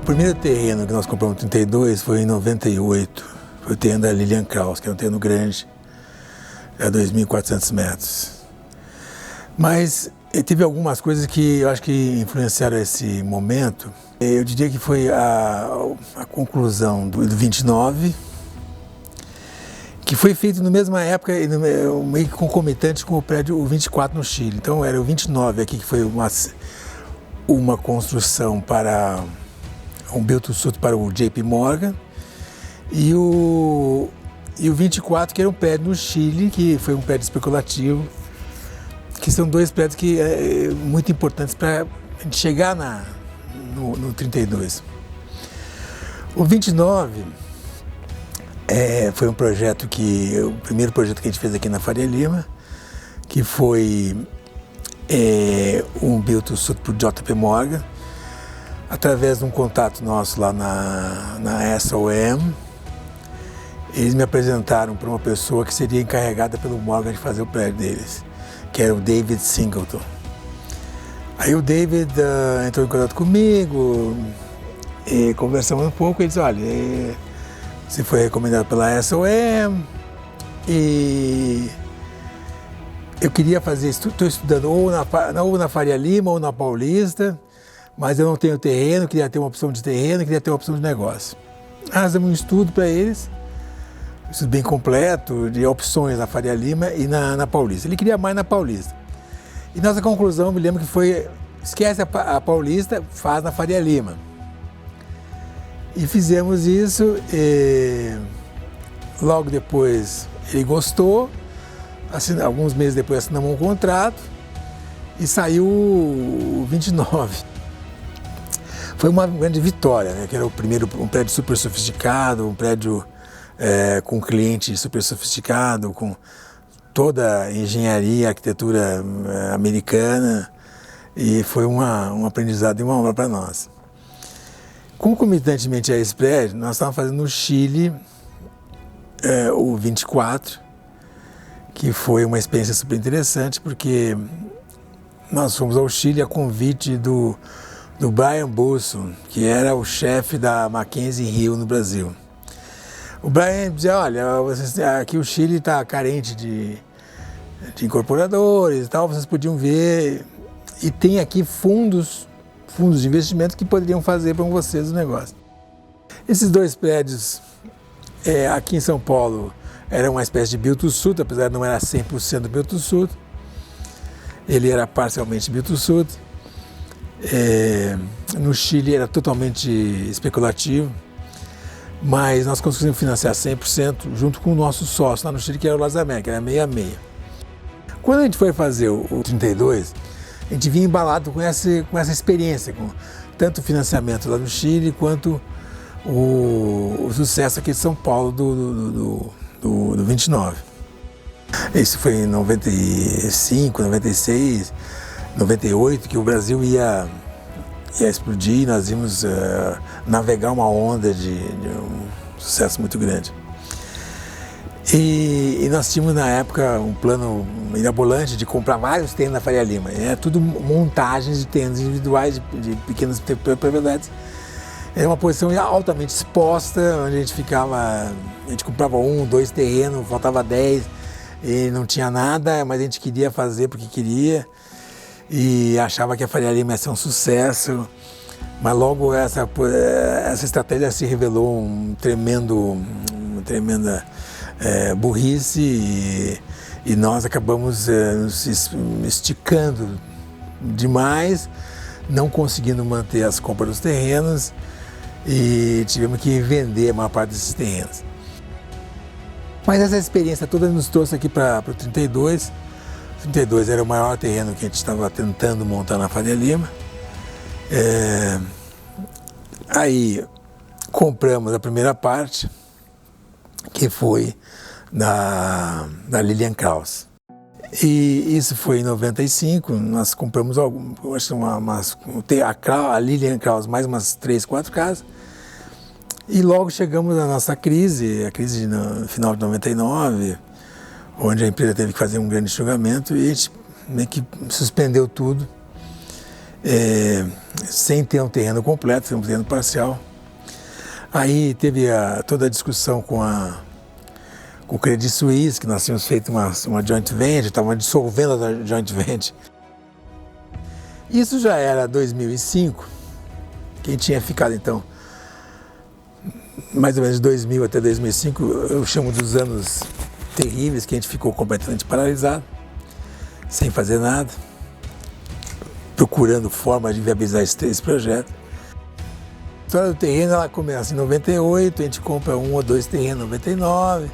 primeiro terreno que nós compramos em 32 foi em 98. Foi o terreno da Lilian Krause, que é um terreno grande, é 2.400 metros. Mas teve algumas coisas que eu acho que influenciaram esse momento. Eu diria que foi a conclusão do 29, que foi feito na mesma época, meio que concomitante com o prédio o 24 no Chile. Então era o 29 aqui que foi uma construção para um build-to-suit para o JP Morgan e o 24 que era um prédio no Chile, que foi um prédio especulativo, que são dois prédios que muito importantes para a gente chegar no 32. O 29 foi um projeto o primeiro projeto que a gente fez aqui na Faria Lima, que foi um build-to-suit para o JP Morgan, através de um contato nosso lá na SOM. Eles me apresentaram para uma pessoa que seria encarregada pelo Morgan de fazer o prédio deles, que era o David Singleton. Aí o David entrou em contato comigo, e conversamos um pouco, ele disse, olha, você foi recomendado pela SOM e eu queria fazer, estou estudando ou na Faria Lima ou na Paulista, mas eu não tenho terreno, queria ter uma opção de terreno, queria ter uma opção de negócio. Nós fizemos um estudo para eles, um estudo bem completo, de opções na Faria Lima e na Paulista. Ele queria mais na Paulista. E nossa conclusão, me lembro que foi, esquece a Paulista, faz na Faria Lima. E fizemos isso, e logo depois ele gostou, alguns meses depois assinamos um contrato e saiu o 29. Foi uma grande vitória, né? Que era um prédio super sofisticado, um prédio com cliente super sofisticado, com toda a engenharia, arquitetura americana, e foi um aprendizado e uma obra para nós. Concomitantemente a esse prédio, nós estávamos fazendo no Chile o 24, que foi uma experiência super interessante, porque nós fomos ao Chile a convite do Brian Bolson, que era o chefe da Mackenzie Hill no Brasil. O Brian dizia, olha, aqui o Chile está carente de incorporadores e tal, vocês podiam ver, e tem aqui fundos de investimento que poderiam fazer para vocês o negócio. Esses dois prédios aqui em São Paulo eram uma espécie de build-to-suit, apesar de não era 100% build-to-suit, ele era parcialmente build-to-suit. No Chile era totalmente especulativo, mas nós conseguimos financiar 100% junto com o nosso sócio lá no Chile, que era o Lazamé, que era meio a meio. Quando a gente foi fazer o 32, a gente vinha embalado com essa experiência, com tanto o financiamento lá no Chile quanto o sucesso aqui de São Paulo do 29. Isso foi em 95, 96, 98, que o Brasil ia explodir, nós íamos navegar uma onda de um sucesso muito grande. E nós tínhamos na época um plano mirabolante de comprar vários terrenos na Faria Lima. Era tudo montagens de terrenos individuais, de pequenas propriedades. Era uma posição altamente exposta, onde a gente comprava 1, 2 terrenos, faltava 10 e não tinha nada, mas a gente queria fazer porque queria e achava que a Faria Lima ia ser um sucesso. Mas logo essa estratégia se revelou uma tremenda burrice e nós acabamos nos esticando demais, não conseguindo manter as compras dos terrenos e tivemos que vender a maior parte desses terrenos. Mas essa experiência toda nos trouxe aqui para o 32. O 32 era o maior terreno que a gente estava tentando montar na Faria Lima. Aí compramos a primeira parte, que foi da Lilian Krause. E isso foi em 95, nós compramos a Lilian Krause mais umas 3, 4 casas. E logo chegamos à nossa crise, a crise no final de 99, onde a empresa teve que fazer um grande enxugamento e a gente meio que suspendeu tudo. sem ter um terreno completo, um terreno parcial. Aí teve toda a discussão com o Credit Suisse, que nós tínhamos feito uma joint venture, estávamos dissolvendo a joint venture. Isso já era 2005, quem tinha ficado então, mais ou menos de 2000 até 2005, eu chamo dos anos terríveis, que a gente ficou completamente paralisado, sem fazer nada, procurando forma de viabilizar esse projeto. A história do terreno, ela começa em 98, a gente compra 1 ou 2 terrenos em 99,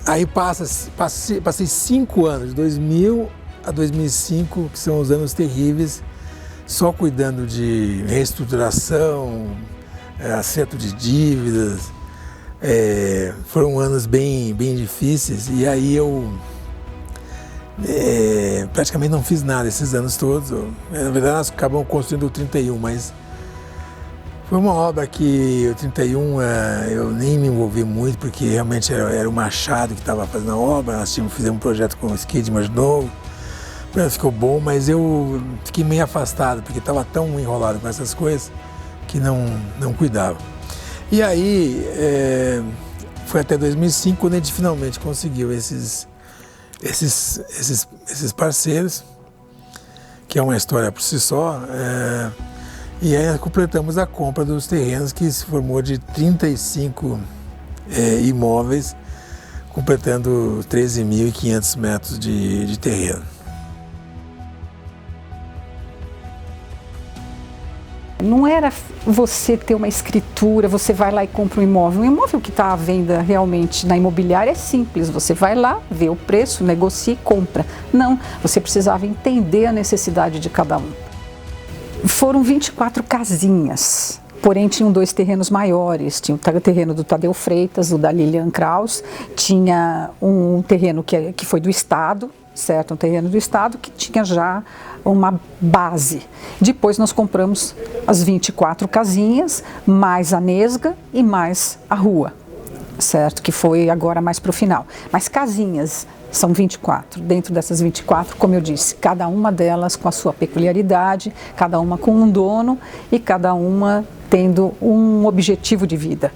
aí passei 5 anos, de 2000 a 2005, que são os anos terríveis, só cuidando de reestruturação, acerto de dívidas. Foram anos bem difíceis, e aí eu praticamente não fiz nada esses anos todos. Na verdade, nós acabamos construindo o 31, mas foi uma obra que o 31 eu nem me envolvi muito, porque realmente era o Machado que estava fazendo a obra. Nós fizemos um projeto com o Skidmore de novo, ficou bom, mas eu fiquei meio afastado, porque estava tão enrolado com essas coisas que não cuidava. E aí foi até 2005 quando a gente finalmente conseguiu esses parceiros, que é uma história por si só, e aí completamos a compra dos terrenos, que se formou de 35 imóveis, completando 13.500 metros de terreno. Não era você ter uma escritura, você vai lá e compra um imóvel. Um imóvel que está à venda realmente na imobiliária é simples. Você vai lá, vê o preço, negocia e compra. Não, você precisava entender a necessidade de cada um. Foram 24 casinhas, porém tinham 2 terrenos maiores. Tinha o terreno do Tadeu Freitas, o da Lilian Kraus, tinha um terreno que foi do Estado, certo? Um terreno do Estado que tinha já uma base. Depois nós compramos as 24 casinhas, mais a Nesga e mais a rua, certo? Que foi agora mais para o final. Mas casinhas são 24. Dentro dessas 24, como eu disse, cada uma delas com a sua peculiaridade, cada uma com um dono e cada uma tendo um objetivo de vida.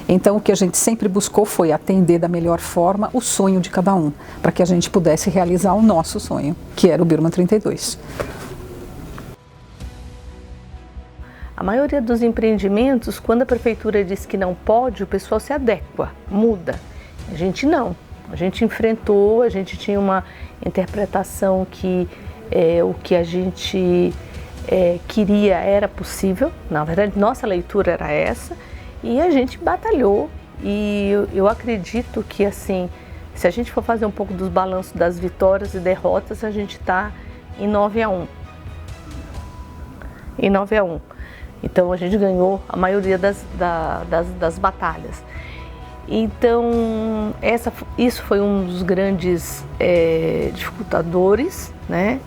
Então, o que a gente sempre buscou foi atender da melhor forma o sonho de cada um, para que a gente pudesse realizar o nosso sonho, que era o Birman 32. A maioria dos empreendimentos, quando a prefeitura diz que não pode, o pessoal se adequa, muda. A gente não. A gente enfrentou, a gente tinha uma interpretação que o que a gente queria era possível. Na verdade, nossa leitura era essa e a gente batalhou. E eu acredito que, assim, se a gente for fazer um pouco dos balanços das vitórias e derrotas, a gente está em 9-1. Em 9-1. Então, a gente ganhou a maioria das batalhas. Então, isso foi um dos grandes dificultadores, né?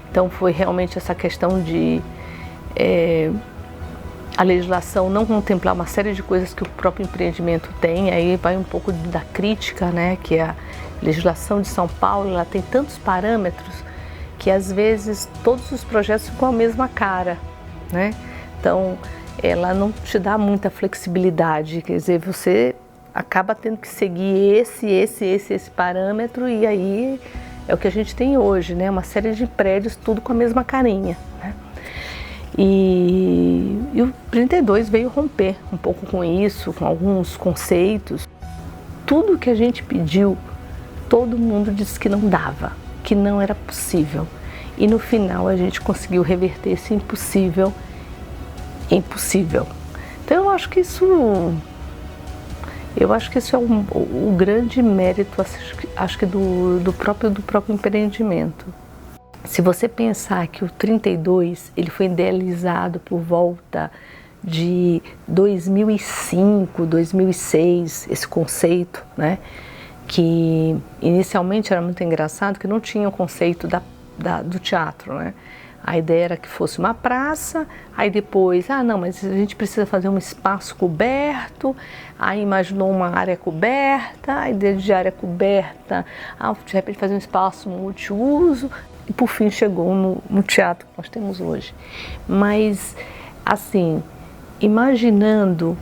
Então, foi realmente essa questão de a legislação não contemplar uma série de coisas que o próprio empreendimento tem. Aí vai um pouco da crítica, né? Que a legislação de São Paulo, ela tem tantos parâmetros que, às vezes, todos os projetos ficam a mesma cara, né? Então, ela não te dá muita flexibilidade, quer dizer, você acaba tendo que seguir esse parâmetro, e aí é o que a gente tem hoje, né? Uma série de prédios, tudo com a mesma carinha, né? E o 32 veio romper um pouco com isso, com alguns conceitos. Tudo que a gente pediu, todo mundo disse que não dava, que não era possível. E no final a gente conseguiu reverter esse impossível em possível. Então eu acho que isso é o grande mérito, acho que do próprio empreendimento. Se você pensar que o 32 ele foi idealizado por volta de 2005, 2006, esse conceito, né? Que inicialmente era muito engraçado, que não tinha o conceito do teatro, né? A ideia era que fosse uma praça, aí depois, não, mas a gente precisa fazer um espaço coberto, aí imaginou uma área coberta, aí dentro de área coberta, de repente fazer um espaço multiuso. e por fim chegou no teatro que nós temos hoje. Mas, assim, imaginando,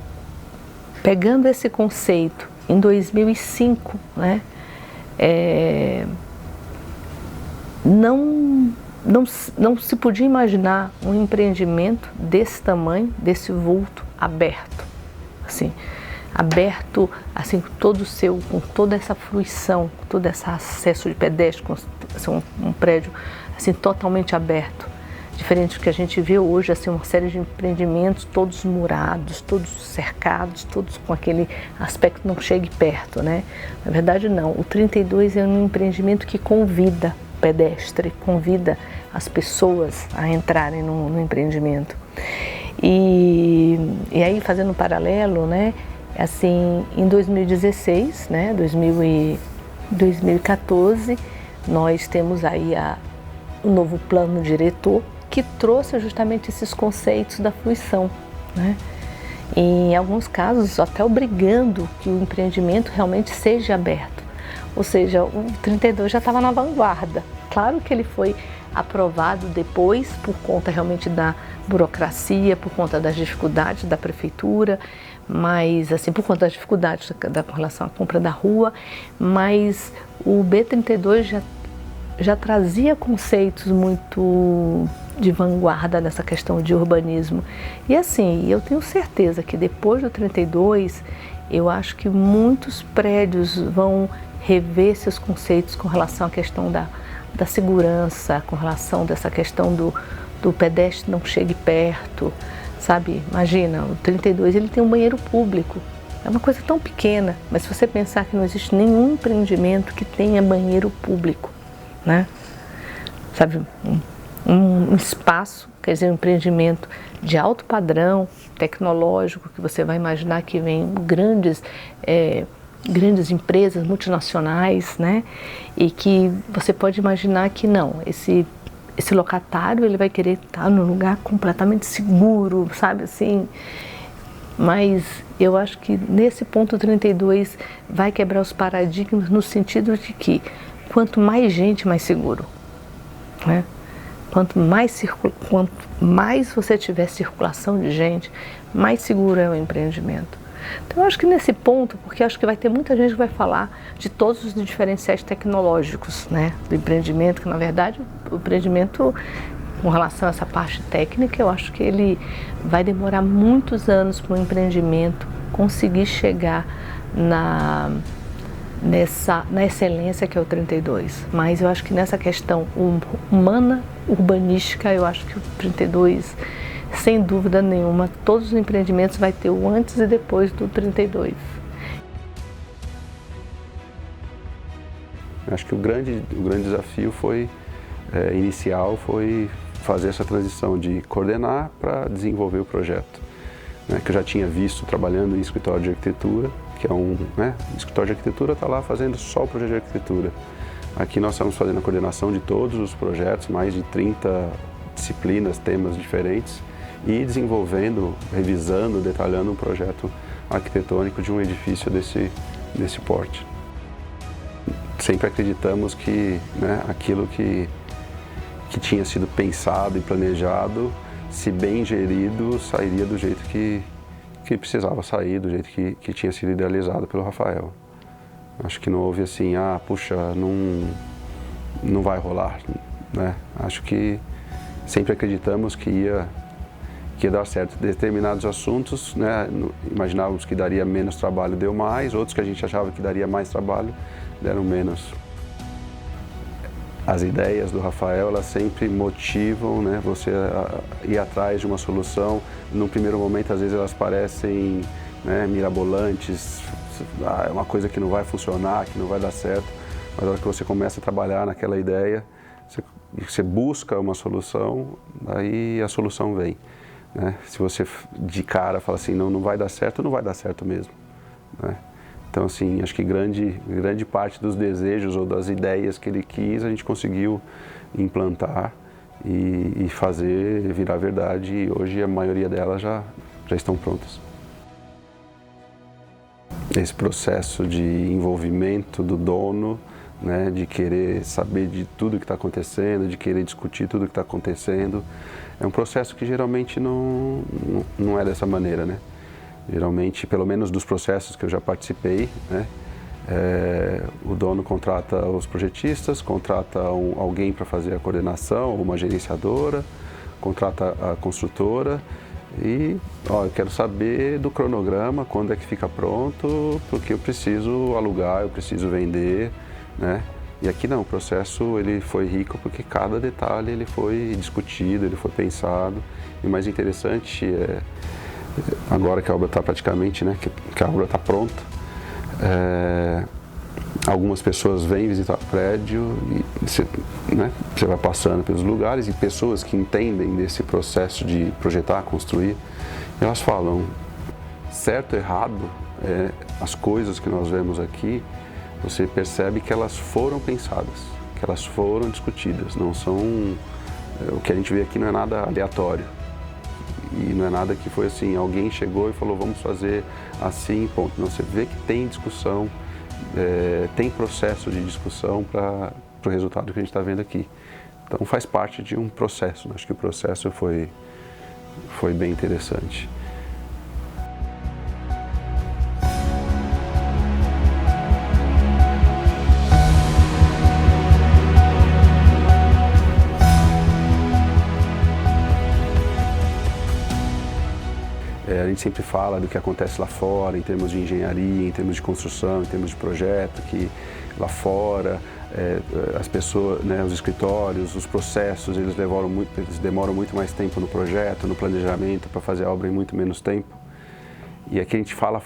pegando esse conceito em 2005, né, não se podia imaginar um empreendimento desse tamanho, desse vulto, aberto, assim, aberto, assim, com toda essa fruição, com todo esse acesso de pedestre, assim, um prédio assim, totalmente aberto, diferente do que a gente vê hoje, assim, uma série de empreendimentos todos murados, todos cercados, todos com aquele aspecto não chegue perto, né? Na verdade não, o 32 é um empreendimento que convida o pedestre, convida as pessoas a entrarem no empreendimento. E aí, fazendo um paralelo, né, assim, em 2016, né, 2014, nós temos aí um novo plano diretor que trouxe justamente esses conceitos da fruição, né? Em alguns casos, até obrigando que o empreendimento realmente seja aberto. Ou seja, o 32 já estava na vanguarda. Claro que ele foi aprovado depois por conta realmente da burocracia, por conta das dificuldades da prefeitura, mas assim, por conta das dificuldades com relação à compra da rua, mas o B32 já trazia conceitos muito de vanguarda nessa questão de urbanismo. E assim, eu tenho certeza que depois do 32, eu acho que muitos prédios vão rever seus conceitos com relação à questão da segurança, com relação dessa questão do pedestre não chegue perto, sabe? Imagina, o 32 ele tem um banheiro público. É uma coisa tão pequena, mas se você pensar que não existe nenhum empreendimento que tenha banheiro público, né? Sabe, um espaço, quer dizer, um empreendimento de alto padrão tecnológico, que você vai imaginar que vem grandes empresas multinacionais, né? E que você pode imaginar que não, esse locatário ele vai querer estar num lugar completamente seguro, sabe assim? Mas eu acho que nesse ponto 32 vai quebrar os paradigmas no sentido de que quanto mais gente, mais seguro, né? Quanto mais você tiver circulação de gente, mais seguro é o empreendimento. Então eu acho que nesse ponto, porque acho que vai ter muita gente que vai falar de todos os diferenciais tecnológicos, né, do empreendimento, que na verdade o empreendimento com relação a essa parte técnica, eu acho que ele vai demorar muitos anos para o empreendimento conseguir chegar na excelência que é o 32. Mas eu acho que nessa questão humana, urbanística, eu acho que o 32, sem dúvida nenhuma, todos os empreendimentos vai ter o antes e depois do 32. Acho que o grande desafio inicial foi fazer essa transição de coordenar para desenvolver o projeto, né, que eu já tinha visto trabalhando em escritório de arquitetura, que é escritório de arquitetura está lá fazendo só o projeto de arquitetura. Aqui nós estamos fazendo a coordenação de todos os projetos, mais de 30 disciplinas, temas diferentes, e desenvolvendo, revisando, detalhando um projeto arquitetônico de um edifício desse porte. Sempre acreditamos que, né, aquilo que tinha sido pensado e planejado, se bem gerido, sairia do jeito que precisava sair, do jeito que tinha sido idealizado pelo Rafael. Acho que não houve assim, puxa, não vai rolar, né? Acho que sempre acreditamos que ia dar certo. Determinados assuntos, né, imaginávamos que daria menos trabalho, deu mais, outros que a gente achava que daria mais trabalho, deram menos. As ideias do Rafael, elas sempre motivam, né, você a ir atrás de uma solução. Num primeiro momento, às vezes elas parecem, né, mirabolantes, é uma coisa que não vai funcionar, que não vai dar certo, mas na hora que você começa a trabalhar naquela ideia, você busca uma solução, aí a solução vem, né? Se você de cara fala assim, não vai dar certo, não vai dar certo mesmo, né? Então, assim, acho que grande parte dos desejos ou das ideias que ele quis, a gente conseguiu implantar e fazer virar verdade, e hoje a maioria delas já estão prontas. Esse processo de envolvimento do dono, né, de querer saber de tudo que está acontecendo, de querer discutir tudo que está acontecendo. É um processo que geralmente não é dessa maneira, né? Geralmente, pelo menos dos processos que eu já participei, né, o dono contrata os projetistas, contrata alguém para fazer a coordenação, uma gerenciadora, contrata a construtora e, ó, eu quero saber do cronograma, quando é que fica pronto, porque eu preciso alugar, eu preciso vender, né? E aqui não, o processo ele foi rico porque cada detalhe ele foi discutido, ele foi pensado. E o mais interessante é, agora que a obra está praticamente, né, que a obra está pronta, algumas pessoas vêm visitar o prédio e você vai passando pelos lugares e pessoas que entendem desse processo de projetar, construir, elas falam, certo, errado, as coisas que nós vemos aqui, você percebe que elas foram pensadas, que elas foram discutidas, não são, o que a gente vê aqui não é nada aleatório. E não é nada que foi assim, alguém chegou e falou, vamos fazer assim, ponto. Não, você vê que tem discussão, tem processo de discussão para o resultado que a gente está vendo aqui. Então faz parte de um processo, acho que o processo foi bem interessante. A gente sempre fala do que acontece lá fora, em termos de engenharia, em termos de construção, em termos de projeto, que lá fora as pessoas, né, os escritórios, os processos, eles demoram muito mais tempo no projeto, no planejamento, para fazer a obra em muito menos tempo. E aqui a gente fala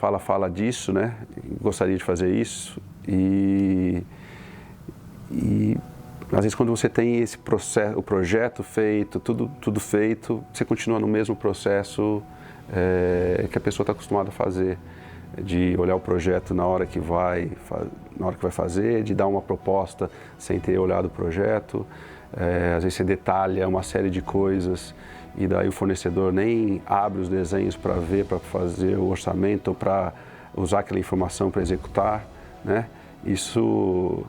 disso, né? Gostaria de fazer isso e às vezes quando você tem esse processo, o projeto feito, tudo feito, você continua no mesmo processo que a pessoa está acostumada a fazer, de olhar o projeto na hora que vai fazer, de dar uma proposta sem ter olhado o projeto, às vezes você detalha uma série de coisas e daí o fornecedor nem abre os desenhos para ver, para fazer o orçamento, para usar aquela informação para executar, né? Isso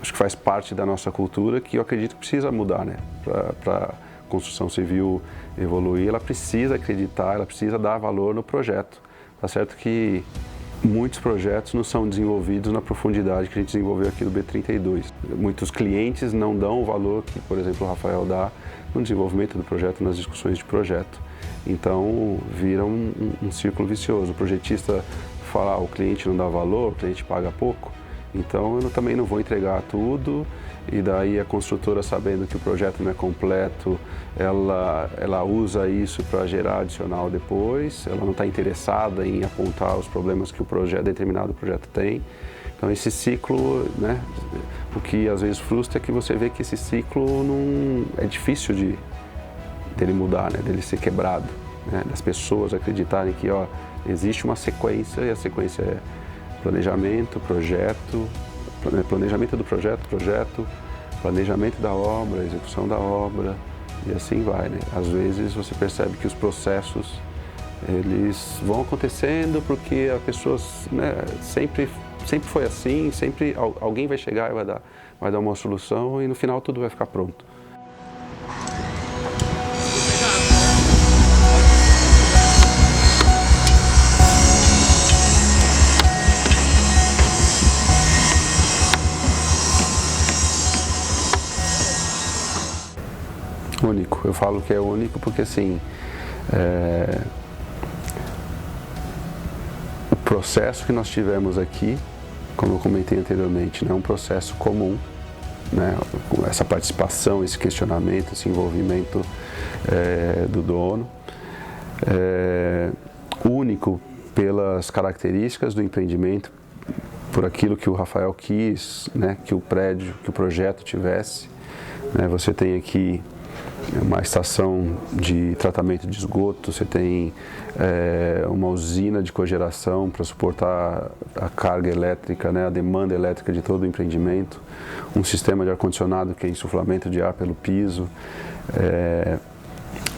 acho que faz parte da nossa cultura que eu acredito que precisa mudar, né? Para construção civil evoluir, ela precisa acreditar, ela precisa dar valor no projeto. Tá certo que muitos projetos não são desenvolvidos na profundidade que a gente desenvolveu aqui no B32. Muitos clientes não dão o valor que, por exemplo, o Rafael dá no desenvolvimento do projeto, nas discussões de projeto. Então, vira um círculo vicioso. O projetista fala, o cliente não dá valor, o cliente paga pouco. Então, eu também não vou entregar tudo. E daí a construtora, sabendo que o projeto não é completo, ela usa isso para gerar adicional depois, ela não está interessada em apontar os problemas que determinado projeto tem. Então esse ciclo, né, o que às vezes frustra é que você vê que esse ciclo é difícil dele mudar, né, dele ser quebrado, né, das pessoas acreditarem que existe uma sequência e a sequência é planejamento, projeto, planejamento do projeto, planejamento da obra, execução da obra e assim vai, né? Às vezes você percebe que os processos eles vão acontecendo porque a pessoa, né, sempre foi assim, sempre alguém vai chegar e vai dar uma solução e no final tudo vai ficar pronto. Único, eu falo que é único porque assim, o processo que nós tivemos aqui, como eu comentei anteriormente, é um processo comum, né? Essa participação, esse questionamento, esse envolvimento do dono, único pelas características do empreendimento, por aquilo que o Rafael quis, né? Que o projeto tivesse, né? Você tem aqui uma estação de tratamento de esgoto, você tem uma usina de cogeração para suportar a carga elétrica, né, a demanda elétrica de todo o empreendimento, um sistema de ar-condicionado que é insuflamento de ar pelo piso,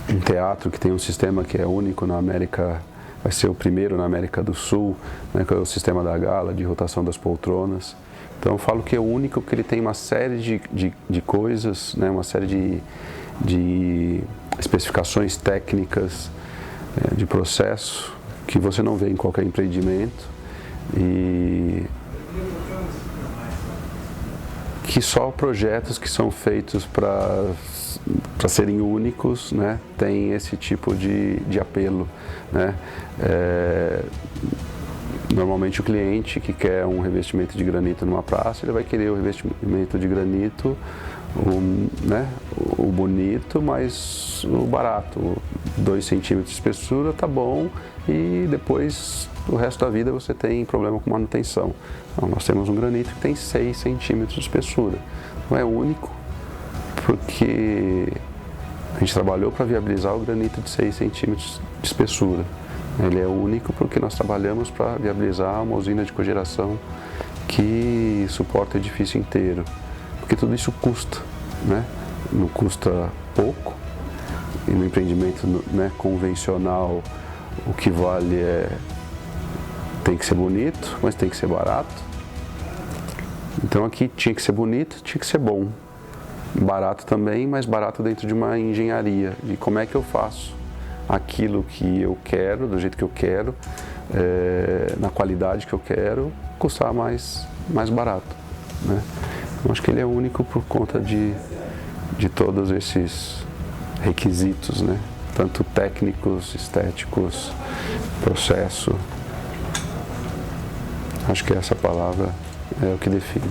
um teatro que tem um sistema que é único na América, vai ser o primeiro na América do Sul, né, que é o sistema da gala, de rotação das poltronas. Então eu falo que é único porque ele tem uma série de coisas, né, uma série de especificações técnicas, de processo que você não vê em qualquer empreendimento e que só projetos que são feitos para serem únicos, né, tem esse tipo de apelo, né? Normalmente o cliente que quer um revestimento de granito numa praça, ele vai querer o revestimento de granito, né, o bonito, mas o barato, 2 centímetros de espessura tá bom, e depois o resto da vida você tem problema com manutenção. Então, nós temos um granito que tem 6 centímetros de espessura. Não é único, porque a gente trabalhou para viabilizar o granito de 6 centímetros de espessura. Ele é único porque nós trabalhamos para viabilizar uma usina de cogeração que suporta o edifício inteiro. Porque tudo isso custa, né? Não custa pouco, e no empreendimento, né, convencional, o que vale tem que ser bonito, mas tem que ser barato. Então aqui tinha que ser bonito, tinha que ser bom. Barato também, mas barato dentro de uma engenharia, de como é que eu faço aquilo que eu quero, do jeito que eu quero, na qualidade que eu quero, custar mais barato, né? Eu acho que ele é único por conta de todos esses requisitos, né? Tanto técnicos, estéticos, processo. Acho que essa palavra é o que define.